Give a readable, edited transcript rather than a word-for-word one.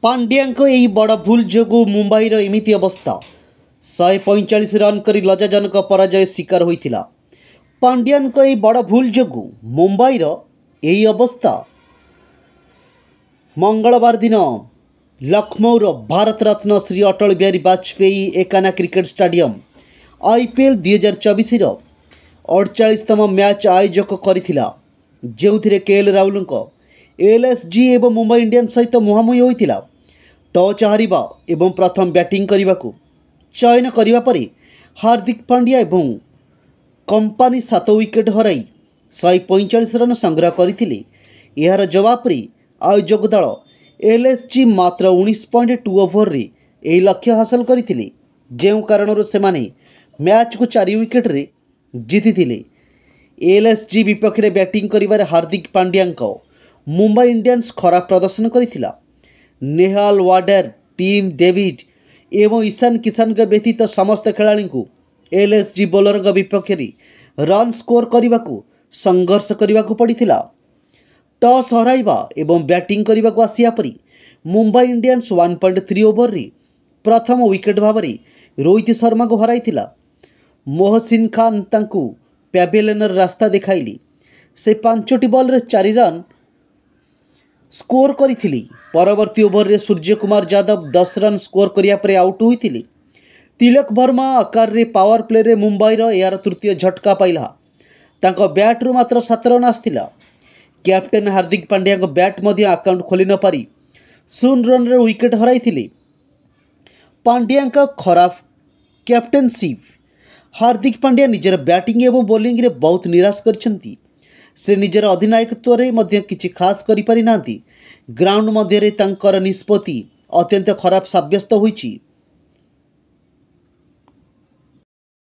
पांड्या यही बड़ भूल जो मुंबईर एमिती अवस्था 145 रन कर लज्जाजनक पराजय शिकार होता। पांड्या यही बड़ भूल जो मुंबईर यही अवस्था मंगलवार दिन लखनऊर Bharat Ratna Shri Atal Bihari Vajpayee Ekana cricket stadium IPL 2024 48तम मैच आयोजक करथिला, जेउथिरे KL राहुल LSG एवं मुंबई इंडियंस सहित मुहांमुही होइतिला। टॉस हारिबा एवं प्रथम बैटिंग करने चयन करिबा परे हार्दिक पांड्या एवं कंपानी 7 विकेट हराई 145 रन संग्रह करथिले। यार जवाब रे आयोजक दल LSG मात्र 19.2 ओवर रे एही लक्ष्य हासिल करथिले, जेउ कारणर सेमाने मैच को 4 विकेट रे जीतिथिले। LSG विपक्ष में बैटिंग करिबारे हार्दिक पांड्या मुंबई इंडियंस खराब प्रदर्शन करथिला। नेहाल वार्डर, टीम डेविड एवं ईशान किशन के व्यतीत समस्त खेलाड़ी को LSG बोलर विपक्ष में रन स्कोर करने को संघर्ष करने को पड़ता। टॉस हराइबा एवं बैटिंग करने को आसिया परी मुंबई इंडियंस 1.3 ओवर रे प्रथम विकेट भाव में रोहित शर्मा को हराइथिला। मोहसिन खान तांकु पैवेलियन रास्ता देखाइली। से 5टी बॉल रे 4 रन स्कोर करिथिली। परवर्ती ओवर रे सूर्य कुमार यादव 10 रन स्कोर करिया परे आउट होइथिले। तिलक वर्मा आकार रे पावर प्ले रे मुंबईर यार तृतीय झटका पाइला। तांको बैट रु मात्र 7 run आस्थिला। Captain Hardik Pandya bat मध्य अकाउंट खोली न पारी 0 रन रे विकेट हराइथिले। पांड्या खराब कैप्टेनशिप हार्दिक पांड्या निजर बैटिंग एवं बॉलिंग रे बहुत निराश करछंती। से निजर अधिनायकत्व रे मध्य किछि खास करि पारि नांती। ग्राउंड मध्य रे तांकर निष्पत्ति अत्यंत खराब साब्यस्त होइछि।